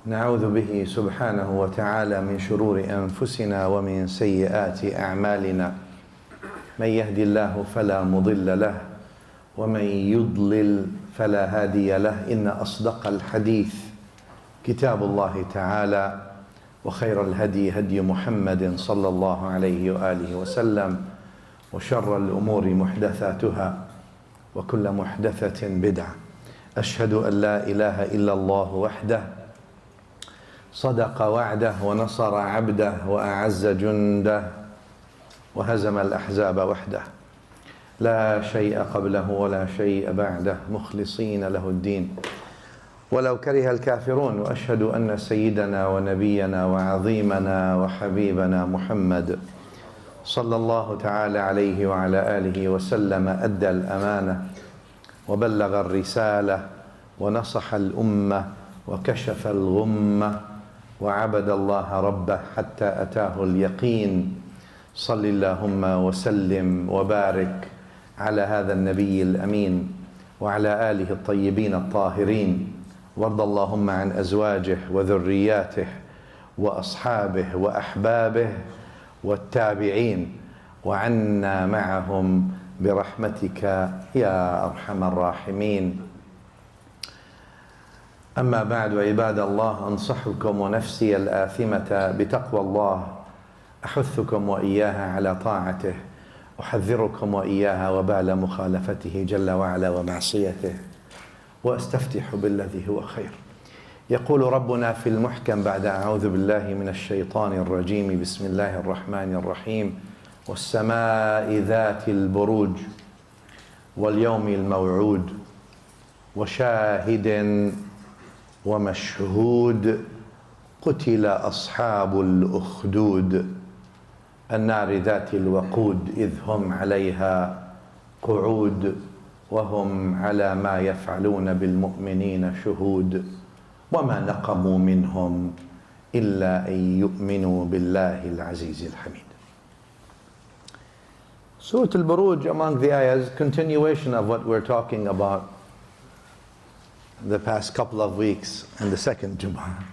نعوذ به سبحانه وتعالى من شرور أنفسنا ومن سيئات أعمالنا من يهدي الله فلا مضل له ومن يضلل فلا هادي له إن أصدق الحديث كتاب الله تعالى وخير الهدي هدي محمد صلى الله عليه وآله وسلم وشر الأمور محدثاتها وكل محدثة بدعة. أشهد أن لا إله إلا الله وحده صدق وعده ونصر عبده وأعز جنده وهزم الأحزاب وحده لا شيء قبله ولا شيء بعده مخلصين له الدين ولو كره الكافرون. وأشهد أن سيدنا ونبينا وعظيمنا وحبيبنا محمد صلى الله تعالى عليه وعلى آله وسلم أدى الأمانة وبلغ الرسالة ونصح الأمة وكشف الغمة وعبد الله ربه حتى أتاه اليقين. صل اللهم وسلم وبارك على هذا النبي الأمين وعلى آله الطيبين الطاهرين، وارض اللهم عن أزواجه وذرياته وأصحابه وأحبابه والتابعين وعنا معهم برحمتك يا أرحم الراحمين. أما بعد، عباد الله، أنصحكم ونفسي الآثمة بتقوى الله، أحثكم وإياها على طاعته، أحذركم وإياها وبال مخالفته جل وعلا ومعصيته، وأستفتح بالذي هو خير. يقول ربنا في المحكم بعد أعوذ بالله من الشيطان الرجيم: بسم الله الرحمن الرحيم: والسماء ذات البروج واليوم الموعود وشاهد ومشهود قتل أصحاب الأخدود النار ذات الوقود إذ هم عليها قعود وهم على ما يفعلون بالمؤمنين شهود وما نقموا منهم إلا أن يؤمنوا بالله العزيز الحميد. Surah Al-Buruj, among the ayahs, continuation of what we're talking about the past couple of weeks and the second Jummah.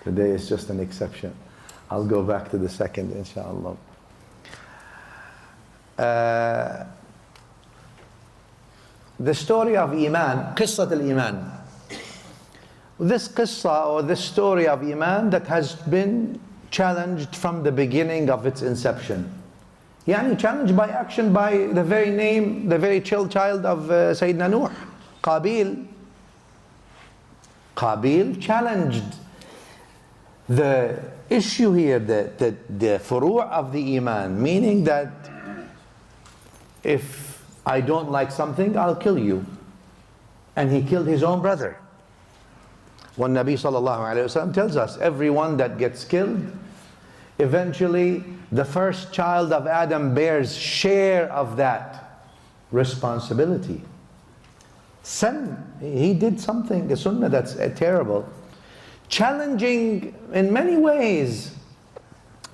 Today is just an exception. I'll go back to the second, inshallah. The story of Iman, Qissat al-Iman. This qissa, or this story of Iman, that has been challenged from the beginning of its inception. Yani challenged by action, by the very name, the very child of Sayyidina Nuh, Qabil. Qabil challenged the issue here, the furu' of the Iman, meaning that if I don't like something, I'll kill you. And he killed his own brother. When Nabi sallallahu alayhi wa sallam tells us, everyone that gets killed, eventually the first child of Adam bears share of that responsibility. Son, he did something, a sunnah that's terrible, challenging in many ways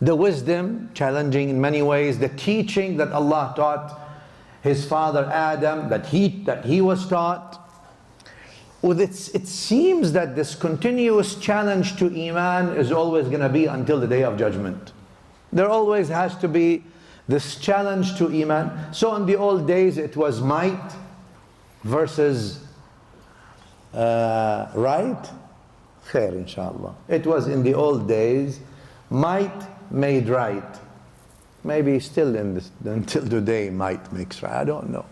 the wisdom, challenging in many ways the teaching that Allah taught his father Adam, that he was taught. It seems that this continuous challenge to Iman is always going to be until the Day of Judgment. There always has to be this challenge to Iman. So in the old days it was might versus right. Khair, inshallah. It was in the old days, might made right. Maybe still until today might makes right, I don't know.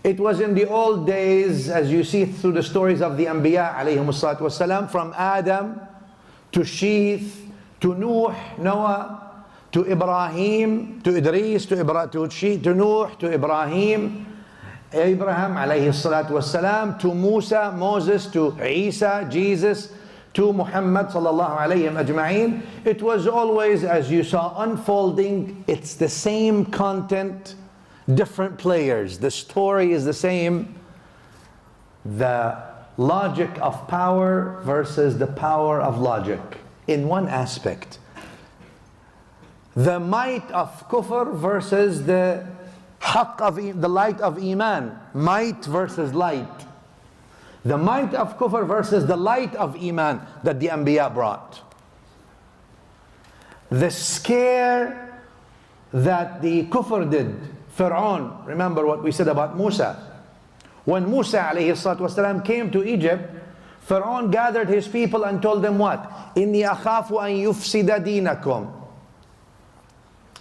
It was in the old days, as you see through the stories of the Anbiya alayhimus salatu wassalam, from Adam to Sheeth to Noah to Ibrahim to Idris to Sheeth to Nuh to Abraham alayhi salatu wassalam, to Musa, Moses, to Isa, Jesus, to Muhammad sallallahu alayhi ajma'in. It was always, as you saw unfolding, it's the same content, different players. The story is the same. The logic of power versus the power of logic in one aspect. The might of kufr versus the haqq of the light of Iman. Might versus light. The might of kufr versus the light of iman that the Anbiya brought. The scare that the kufr did. Pharaoh, remember what we said about Musa. When Musa alayhi salatu wasalam came to Egypt, Pharaoh gathered his people and told them what? إِنِّي أَخَافُ أَن يُفْسِدَ دِينَكُمْ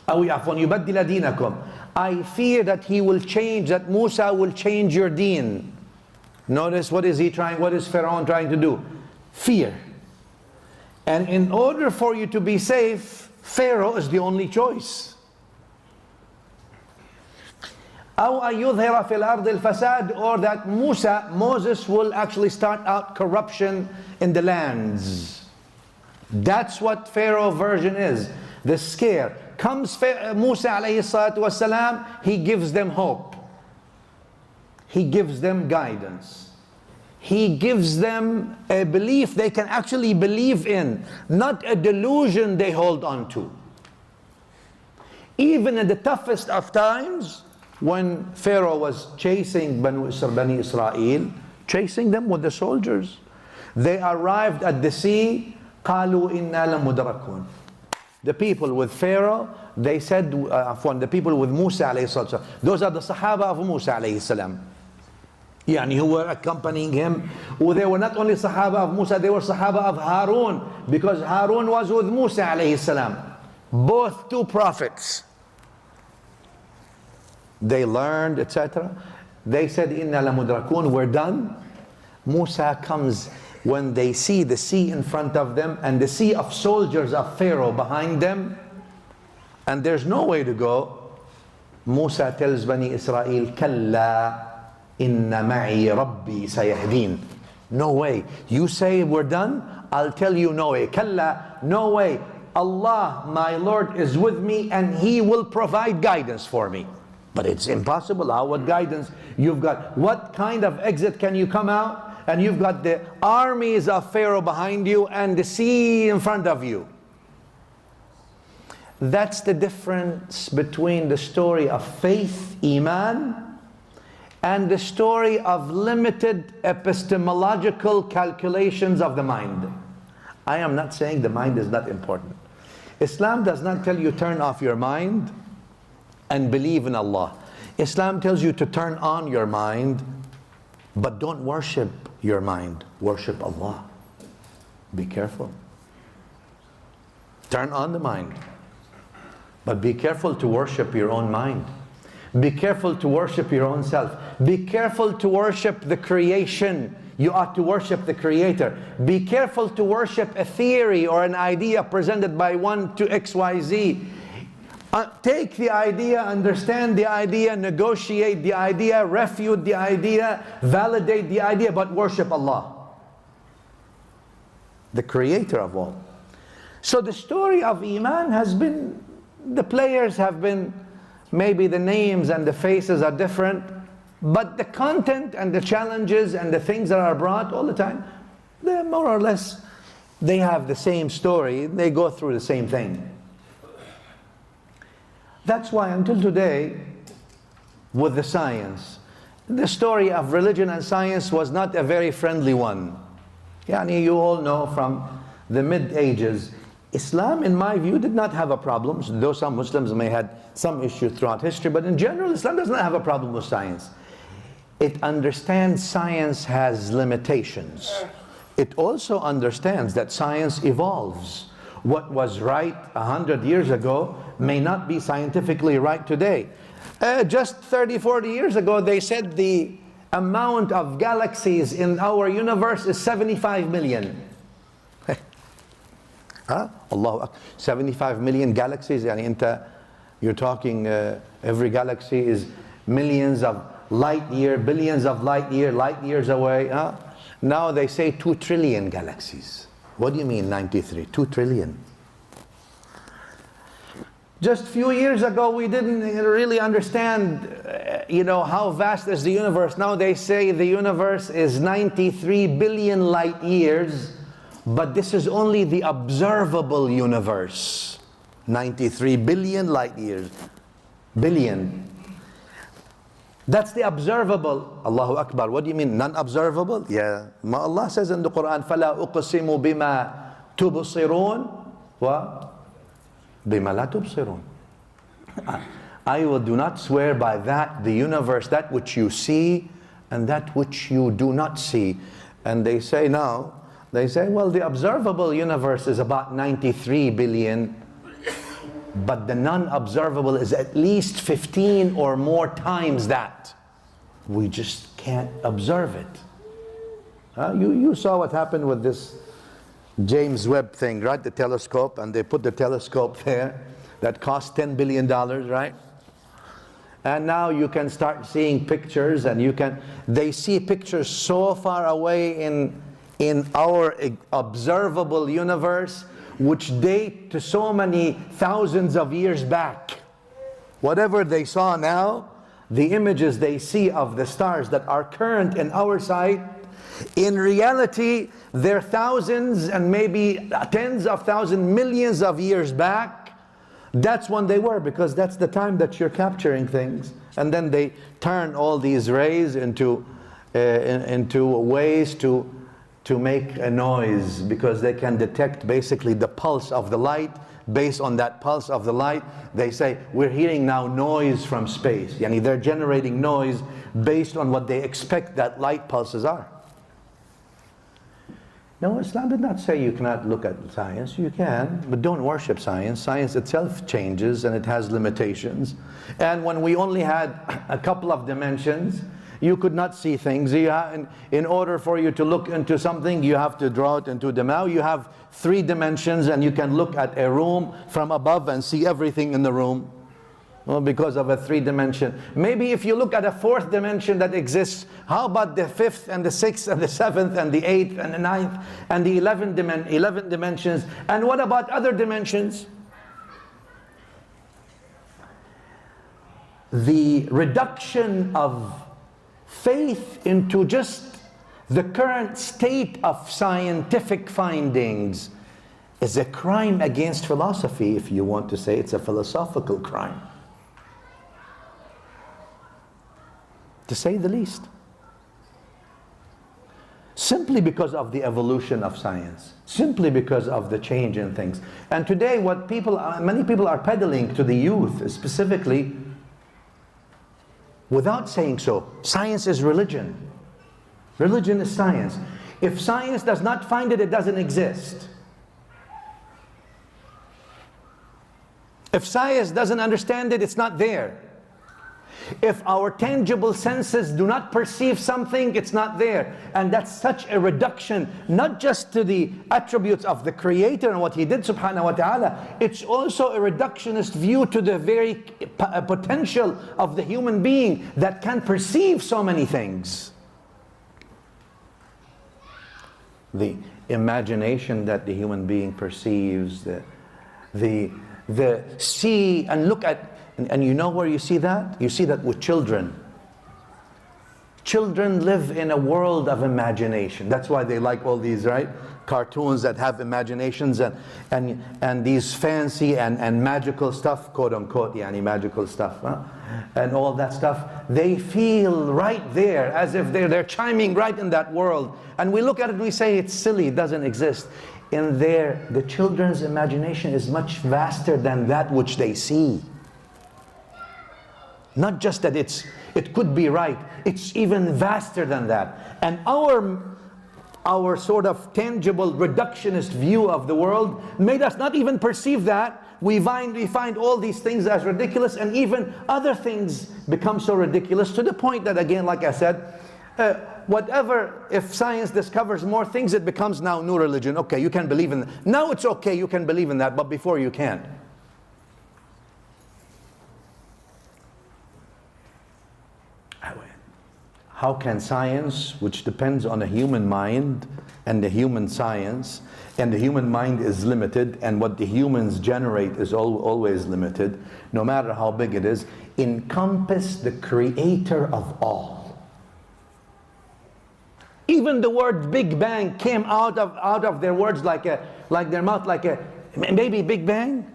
أو عفوا يُبَدِّلَ دِينَكُمْ. I fear that he will change, that Musa will change your deen. Notice what is Pharaoh trying to do? Fear. And in order for you to be safe, Pharaoh is the only choice. أو أن يظهر في الأرض الفساد, or that Moses will actually start out corruption in the lands. That's what Pharaoh version is. The scare. Comes Musa alayhi salatu wasalam, he gives them hope. He gives them guidance. He gives them a belief they can actually believe in, not a delusion they hold on to. Even in the toughest of times, when Pharaoh was chasing Bani Israel, chasing them with the soldiers, they arrived at the sea, قَالُوا إِنَّا لَمُدْرَكُونَ. The people with Pharaoh, they said, the people with Musa alayhi salam, those are the Sahaba of Musa alayhi salam, who were accompanying him. They were not only Sahaba of Musa, they were Sahaba of Harun, because Harun was with Musa alayhi salam. Both two prophets. They learned, etc. They said, Inna lamudrakun, we're done. Musa comes, when they see the sea in front of them and the sea of soldiers of Pharaoh behind them, and there's no way to go, Musa tells Bani Israel, Kalla inna ma'i rabbi sayahdin. No way. You say we're done? I'll tell you no way. Kalla, no way. Allah, my Lord, is with me and He will provide guidance for me. But it's impossible. How? What guidance? You've got, what kind of exit can you come out? And you've got the armies of Pharaoh behind you and the sea in front of you. That's the difference between the story of faith, iman, and the story of limited epistemological calculations of the mind. I am not saying the mind is not important. Islam does not tell you turn off your mind and believe in Allah. Islam tells you to turn on your mind, but don't worship your mind. Worship Allah. Be careful. Turn on the mind, but be careful to worship your own mind. Be careful to worship your own self. Be careful to worship the creation. You ought to worship the Creator. Be careful to worship a theory or an idea presented by one to XYZ. Take the idea, understand the idea, negotiate the idea, refute the idea, validate the idea, but worship Allah, the Creator of all. So the story of Iman has been, the players have been, maybe the names and the faces are different, but the content and the challenges and the things that are brought all the time, they're more or less, they have the same story, they go through the same thing. That's why until today, with the science, the story of religion and science was not a very friendly one. You all know from the mid-ages, Islam, in my view, did not have a problem, though some Muslims may have had some issues throughout history, but in general, Islam does not have a problem with science. It understands science has limitations. It also understands that science evolves. What was right 100 years ago may not be scientifically right today. Just 30, 40 years ago, they said the amount of galaxies in our universe is 75 million. Allahu Akbar. 75 million galaxies. You're talking every galaxy is millions of light year, billions of light years away. Now they say 2 trillion galaxies. What do you mean 93? 2 trillion. Just a few years ago, we didn't really understand, how vast is the universe. Now they say the universe is 93 billion light years, but this is only the observable universe. 93 billion light years. Billion. That's the observable. Allahu Akbar. What do you mean, non-observable? Yeah. Allah says in the Quran, فَلَا أُقْسِمُ بِمَا تُبْصِرُونَ وَبِمَا لَا تُبْصِرُونَ. I will do not swear by that, the universe, that which you see and that which you do not see. And they say now, well, the observable universe is about 93 billion, but the non-observable is at least 15 or more times that. We just can't observe it. You saw what happened with this James Webb thing, right? The telescope, and they put the telescope there that cost $10 billion, right? And now you can start seeing pictures, and they see pictures so far away in our observable universe, which date to so many thousands of years back. Whatever they saw now, the images they see of the stars that are current in our sight, in reality, they're thousands and maybe tens of thousands, millions of years back. That's when they were, because that's the time that you're capturing things. And then they turn all these rays into ways to make a noise, because they can detect basically the pulse of the light. Based on that pulse of the light, they say, we're hearing now noise from space. Yani they're generating noise based on what they expect that light pulses are. No, Islam did not say you cannot look at science. You can, but don't worship science. Science itself changes and it has limitations. And when we only had a couple of dimensions, you could not see things. In order for you to look into something, you have to draw it into them. Now you have 3 dimensions and you can look at a room from above and see everything in the room. Well, because of a 3-dimension. Maybe if you look at a 4th dimension that exists, how about the 5th and the 6th and the 7th and the 8th and the 9th and the 11 dimensions? And what about other dimensions? The reduction of faith into just the current state of scientific findings is a crime against philosophy, if you want to say it's a philosophical crime, to say the least. Simply because of the evolution of science, simply because of the change in things. And today what many people are peddling to the youth specifically, without saying so, science is religion. Religion is science. If science does not find it, it doesn't exist. If science doesn't understand it, it's not there. If our tangible senses do not perceive something, it's not there. And that's such a reduction, not just to the attributes of the Creator and what He did, subhanahu wa ta'ala, it's also a reductionist view to the very potential of the human being that can perceive so many things. The imagination that the human being perceives, the see and look at. And you know where you see that? You see that with children. Children live in a world of imagination. That's why they like all these, right, cartoons that have imaginations and these fancy and magical stuff, quote unquote, yani magical stuff, huh? And all that stuff. They feel right there, as if they're chiming right in that world. And we look at it and we say it's silly, it doesn't exist. In there, the children's imagination is much vaster than that which they see. Not just that it could be right, it's even vaster than that. And our sort of tangible reductionist view of the world made us not even perceive that. We find all these things as ridiculous, and even other things become so ridiculous to the point that, again, like I said, if science discovers more things, it becomes now new religion. Okay, you can believe in that. Now it's okay, you can believe in that, but before you can't. How can science, which depends on a human mind and the human science, and the human mind is limited, and what the humans generate is always limited, no matter how big it is, encompass the Creator of all? Even the word Big Bang came out of their words like their mouth, like a maybe Big Bang.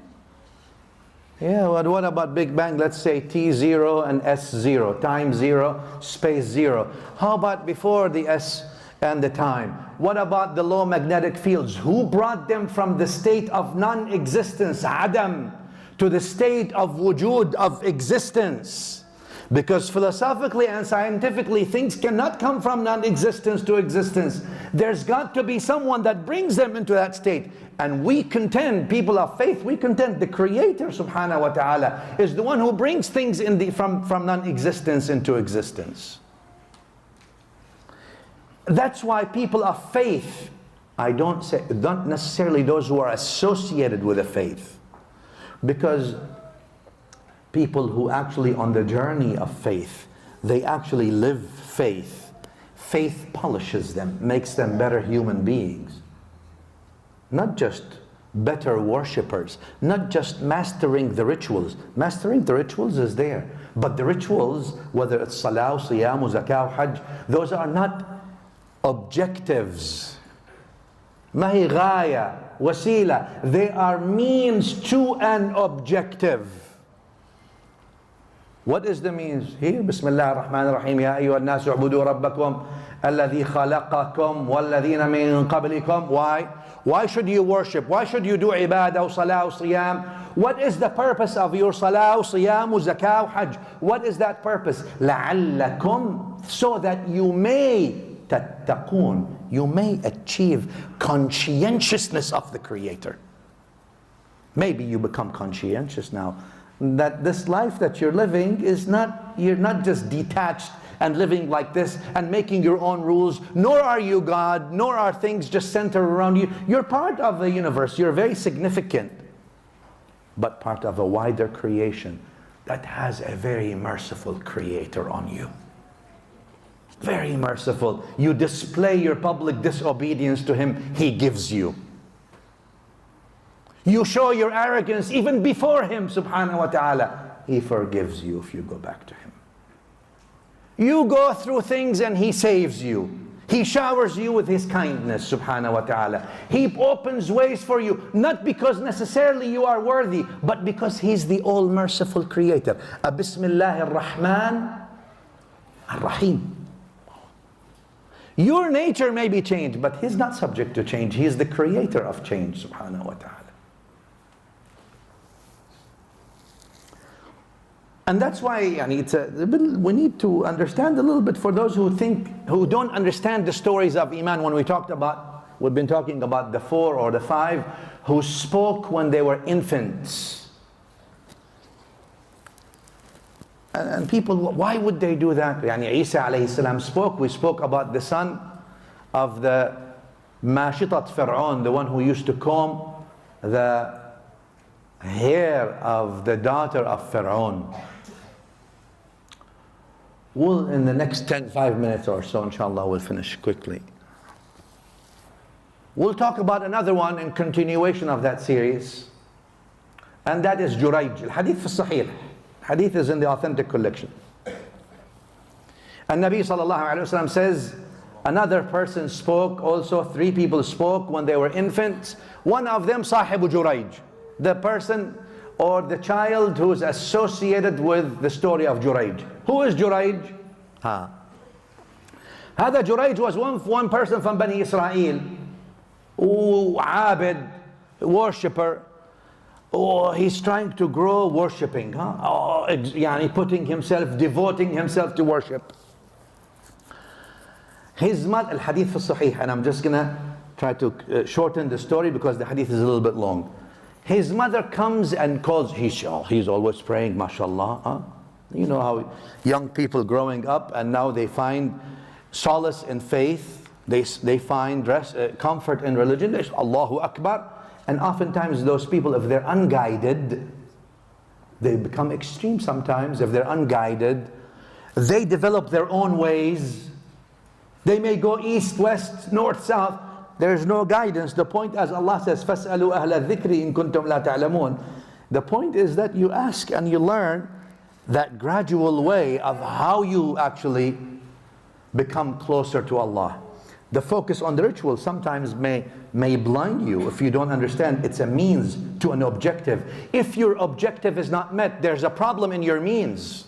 Yeah, well, what about Big Bang? Let's say T0 and S0, time 0, space 0. How about before the S and the time? What about the low magnetic fields? Who brought them from the state of non-existence, Adam, to the state of wujud, of existence? Because philosophically and scientifically, things cannot come from non-existence to existence. There's got to be someone that brings them into that state. And we contend, people of faith, we contend the Creator subhanahu wa ta'ala is the one who brings things from non-existence into existence. That's why people of faith, I don't necessarily those who are associated with the faith, because people who actually on the journey of faith, they actually live faith. Faith polishes them, makes them better human beings. Not just better worshippers, not just mastering the rituals. Mastering the rituals is there, but the rituals, whether it's salah, siyam, zakah, hajj, those are not objectives. Mahi ghaya, wasila, they are means to an objective. What is the means? Here, Bismillah ar-Rahman ar-Rahim, Ya ayyuha an-nasu u'budu rabbakum alladhi khalaqakum walladhina min qablikum. Why? Why should you worship? Why should you do ibadah, salah, siyam? What is the purpose of your salah, siyam, zakah, hajj? What is that purpose? لَعَلَّكُمْ, so that you may tattaqun, you may achieve conscientiousness of the Creator. Maybe you become conscientious now that this life that you're living is not, you're not just detached and living like this and making your own rules, nor are you God, nor are things just centered around you. You're part of the universe, you're very significant, but part of a wider creation that has a very merciful Creator on you. Very merciful. You display your public disobedience to Him, He gives you. You show your arrogance even before Him subhanahu wa ta'ala, He forgives you if you go back to Him. You go through things and He saves you. He showers you with His kindness subhanahu wa ta'ala. He opens ways for you, not because necessarily you are worthy, but because He's the all-merciful Creator. Bismillah ar-Rahman ar-Rahim. Your nature may be changed, but He's not subject to change. He is the Creator of change subhanahu wa ta'ala. And that's why we need to understand a little bit for those who don't understand the stories of Iman. When we've been talking about the 4 or the 5 who spoke when they were infants. And people, why would they do that? Isa alayhi salam spoke. We spoke about the son of the Mashitat Pharaoh, the one who used to comb the hair of the daughter of Pharaoh. We'll, in the next 5 minutes or so, inshallah, we'll finish quickly. We'll talk about another one in continuation of that series, and that is Juraj. Al-Hadith al-Sahih. Hadith is in the authentic collection. And Nabi sallallahu alayhi wa sallam says, another person spoke also, 3 people spoke when they were infants. One of them, Sahibu Juraj, the person or the child who is associated with the story of Juraj. Who is Juraj? هذا Juraj was one person from Bani Israel, عابد, worshipper. He's trying to grow worshipping, putting himself, devoting himself to worship. His mother, al-Hadith al-Sahih, and I'm just gonna try to shorten the story because the hadith is a little bit long. His mother comes and calls, he's always praying, mashallah. You know how young people growing up and now they find solace in faith, they find comfort in religion, they say Allahu Akbar. And oftentimes those people, if they're unguided, they become extreme sometimes. If they're unguided, they develop their own ways. They may go east, west, north, south. There's no guidance. The point, as Allah says, فَاسْأَلُوا أَهْلَ الذِّكْرِ إِن كُنتُمْ لَا تَعْلَمُونَ. The point is that you ask and you learn that gradual way of how you actually become closer to Allah. The focus on the ritual sometimes may blind you if you don't understand it's a means to an objective. If your objective is not met, there's a problem in your means.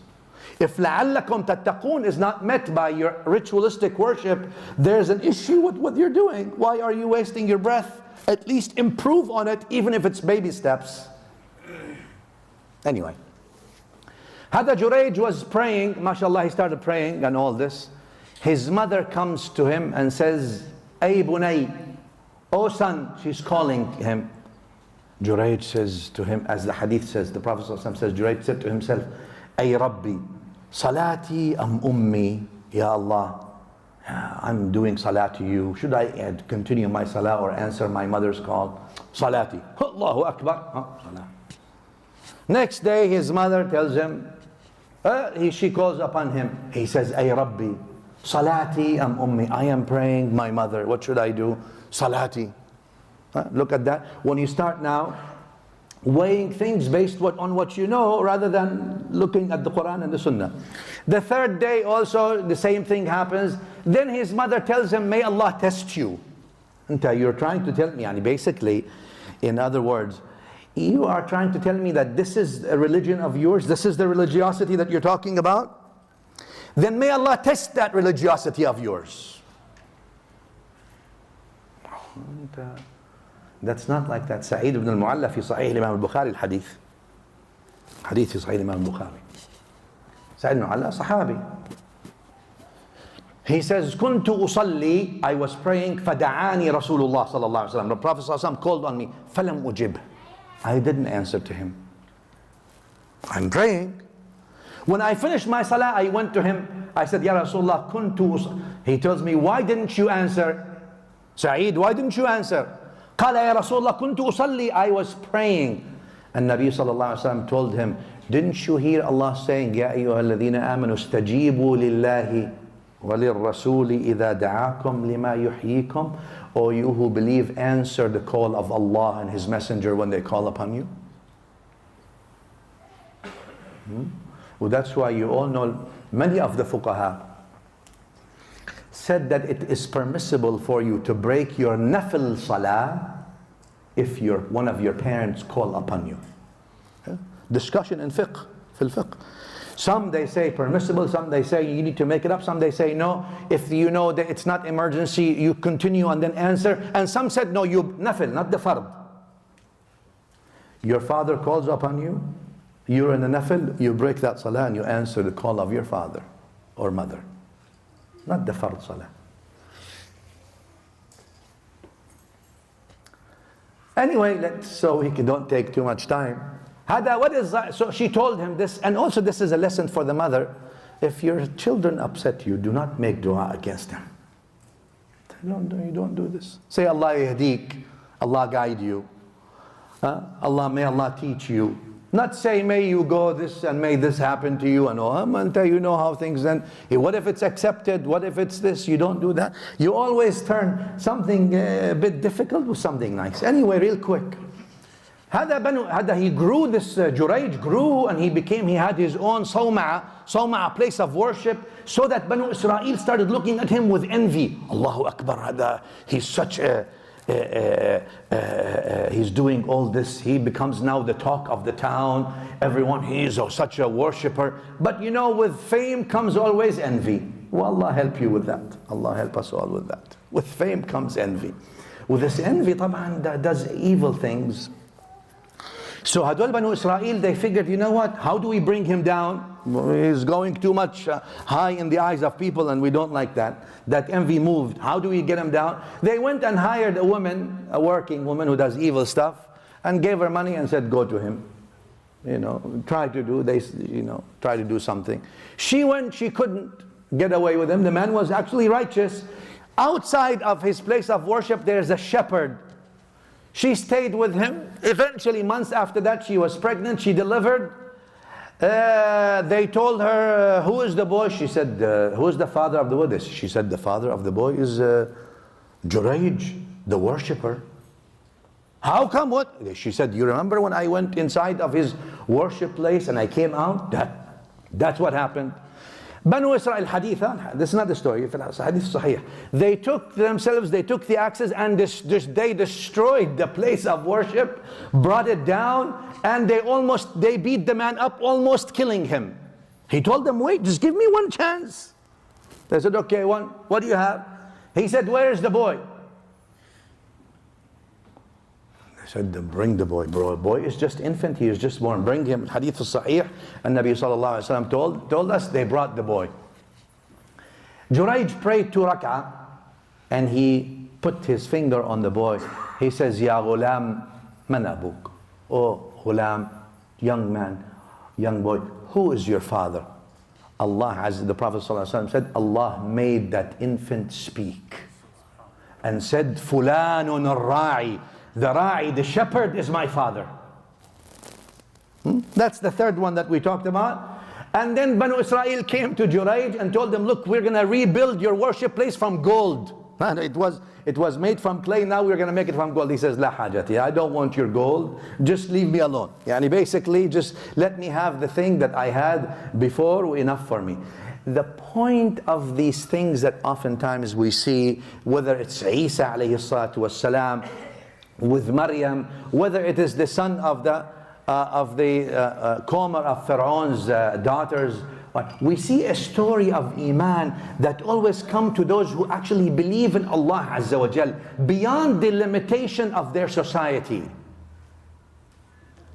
If لَعَلَّكُمْ تَتَّقُونَ is not met by your ritualistic worship, there's an issue with what you're doing. Why are you wasting your breath? At least improve on it, even if it's baby steps. Anyway, Hada Juraj was praying, mashallah, he started praying and all this. His mother comes to him and says, Ay bunay, oh son, she's calling him. Juraj says to him, as the hadith says, the Prophet says, Juraj said to himself, Ay Rabbi, salati am ummi, Ya Allah, I'm doing salah to you. Should I continue my salah or answer my mother's call? Salati. Allahu Akbar. Salah. Next day his mother tells him, she calls upon him. He says, Ay Rabbi, salati am ummi. I am praying my mother. What should I do? Salati. Look at that. When you start now weighing things based on what you know rather than looking at the Quran and the Sunnah. The third day also the same thing happens. Then his mother tells him, may Allah test you. You're trying to tell me, basically, in other words, you are trying to tell me that this is a religion of yours, this is the religiosity that you're talking about? Then may Allah test that religiosity of yours. That's not like that. Sa'id ibn al-Mu'alla fi Sahih Imam al-Bukhari al-Hadith. Hadith fi Sahih Imam al-Bukhari. Sa'id ibn al-Mu'alla, Sahabi. He says, Kuntu usalli, I was praying, fada'ani Rasulullah sallallahu alaihi wasallam. The Prophet sallallahu alaihi wasallam called on me, falam ujib. I didn't answer to him. I'm praying. When I finished my salah, I went to him. I said, Ya Rasulullah, kuntu usalli. He tells me, why didn't you answer? Sa'id, why didn't you answer? Qala ya Rasulullah, kuntu usalli. I was praying. And Nabi sallallahu alaihi wasallam told him, didn't you hear Allah saying, Ya ayyuhalladhina amanu stajibu lillahi وَلِلرَّسُولِ إِذَا دَعَاكُمْ لِمَا يُحْيِيكُمْ. O you who believe, answer the call of Allah and His Messenger when they call upon you. Well, that's why you all know many of the fuqaha said that it is permissible for you to break your nafil salah if one of your parents call upon you. Discussion in fiqh, fil fiqh. Some they say permissible, some they say you need to make it up, some they say no, if you know that it's not emergency, you continue and then answer. And some said no, you nafil, not the fard. Your father calls upon you, you're in a nafil, you break that salah and you answer the call of your father or mother, not the fard salah. Anyway, so we don't take too much time. Hada, what is that? So she told him this, and also this is a lesson for the mother. If your children upset you, do not make dua against them. You don't do this. Say Allah yahdik, Allah guide you. May Allah teach you. Not say may you go this and may this happen to you and all. Until you know how things then. What if it's accepted? What if it's this? You don't do that. You always turn something a bit difficult with something nice. Anyway, real quick. He grew, this Juraj grew, and he had his own sawma'a, place of worship, so that Banu Israel started looking at him with envy. Allahu Akbar, he's such he's doing all this, he becomes now the talk of the town, everyone, he's such a worshipper. But you know, with fame comes always envy. Well, Allah help you with that. Allah help us all with that. With fame comes envy. With this envy, طبعا, does evil things. So Hadwal Banu Israel, they figured, you know what, how do we bring him down? He's going too much high in the eyes of people and we don't like that. That envy moved. How do we get him down? They went and hired a woman, a working woman who does evil stuff, and gave her money and said, go to him. Try to do something. She went, she couldn't get away with him. The man was actually righteous. Outside of his place of worship, there's a shepherd. She stayed with him. Eventually, months after that, she was pregnant. She delivered. They told her, who is the boy? She said, who is the father of the boy? She said, the father of the boy is Juraj, the worshipper. How come? What? She said, you remember when I went inside of his worship place and I came out? That's what happened. Banu Israel haditha, this is not the story, hadith sahih. They took the axes and they destroyed the place of worship, brought it down, and they beat the man up, almost killing him. He told them, wait, just give me one chance. They said, okay, what do you have? He said, where is the boy? They said, bring the boy. Bro, boy is just infant, he is just born. Bring him. Hadith al-Sahih, and Nabi sallallahu alayhi wa sallam told us, they brought the boy. Juraj prayed 2 rak'ah, and he put his finger on the boy. He says, Ya ghulam, man abuk? Oh, ghulam, young man, young boy, who is your father? Allah, as the Prophet ﷺ said, Allah made that infant speak and said, Fulanun al-ra'i, the ra'i, the shepherd is my father. That's the third one that we talked about. And then Banu Israel came to Juraj and told them, look, we're going to rebuild your worship place from gold. And it was made from clay, now we're going to make it from gold. He says, La hajati, I don't want your gold, just leave me alone. Yani basically, just let me have the thing that I had before, enough for me. The point of these things that oftentimes we see, whether it's Isa alayhi salatu wassalam, with Maryam, whether it is the son of the Comer of Pharaoh's daughters, we see a story of iman that always come to those who actually believe in Allah Azza wa Jal beyond the limitation of their society.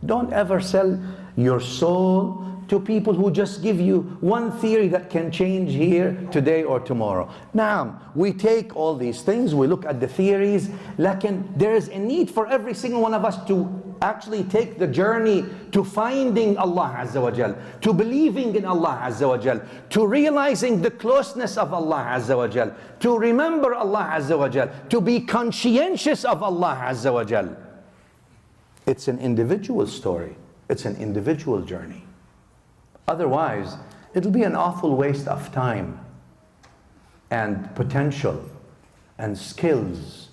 Don't ever sell your soul to people who just give you one theory that can change here today or tomorrow. Now, we take all these things, we look at the theories, there is a need for every single one of us to actually take the journey to finding Allah Azza wa Jal, to believing in Allah Azza wa Jal, to realizing the closeness of Allah Azza wa Jal, to remember Allah Azza wa Jal, to be conscientious of Allah Azza wa Jal. It's an individual story. It's an individual journey. Otherwise, it'll be an awful waste of time and potential and skills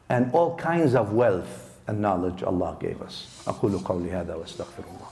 and all kinds of wealth and knowledge Allah gave us. أقول قولي هذا واستغفر الله.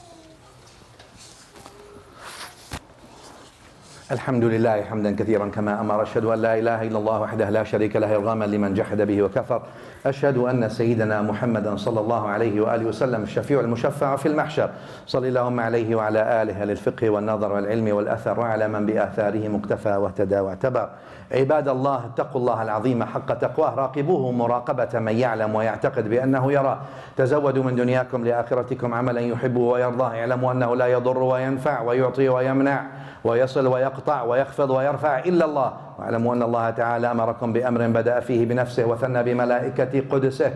الحمد لله حمدا كثيرا كما أمر. أشهد أن لا إله إلا الله وحده لا شريك له إرغاما لمن جحد به وكفر. أشهد أن سيدنا محمدا صلى الله عليه وآله وسلم الشفيع المشفع في المحشر. صل اللهم عليه وعلى آله للفقه والنظر والعلم والأثر وعلى من بآثاره مقتفى واهتدى واعتبر. عباد الله اتقوا الله العظيم حق تقواه، راقبوه مراقبة من يعلم ويعتقد بأنه يرى. تزودوا من دنياكم لآخرتكم عملا يحبه ويرضاه. اعلموا أنه لا يضر وينفع ويعطي ويمنع ويصل ويقطع ويخفض ويرفع إلا الله. واعلموا أن الله تعالى أمركم بأمر بدأ فيه بنفسه وثنى بملائكة قدسه.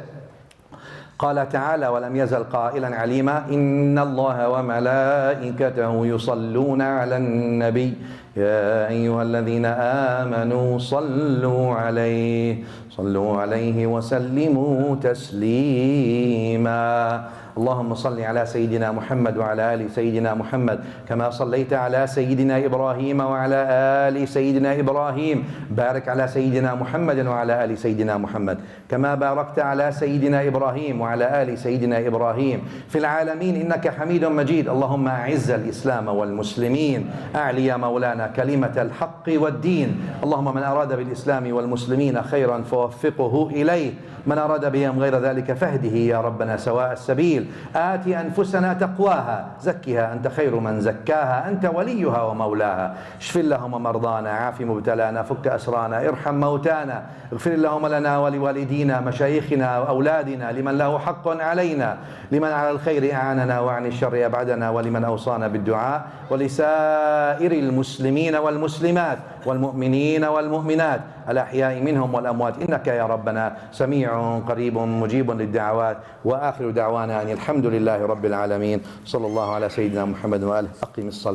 قال تعالى ولم يزل قائلا عليما إن الله وملائكته يصلون على النبي يا أيها الذين آمنوا صلوا عليه وسلموا تسليما. اللهم صل على سيدنا محمد وعلى آل سيدنا محمد كما صليت على سيدنا إبراهيم وعلى آل سيدنا إبراهيم. بارك على سيدنا محمد وعلى آل سيدنا محمد كما باركت على سيدنا إبراهيم وعلى آل سيدنا إبراهيم في العالمين إنك حميد مجيد. اللهم أعز الإسلام والمسلمين، أعلي يا مولانا كلمة الحق والدين. اللهم من أراد بالإسلام والمسلمين خيرا فوفقه إليه، من أراد بهم غير ذلك فاهده يا ربنا سواء السبيل. آت أنفسنا تقواها زكها أنت خير من زكاها أنت وليها ومولاها. اشف اللهم مرضانا، عاف مبتلانا، فك أسرانا، ارحم موتانا، اغفر اللهم لنا ولوالدينا مشايخنا وأولادنا، لمن له حق علينا، لمن على الخير أعاننا وعن الشر أبعدنا، ولمن أوصانا بالدعاء، ولسائر المسلمين والمسلمات والمؤمنين والمؤمنات الأحياء منهم والأموات إنك يا ربنا سميع قريب مجيب للدعوات. وآخر دعوانا أن الحمد لله رب العالمين. صلى الله على سيدنا محمد وآله. أقم الصلاة.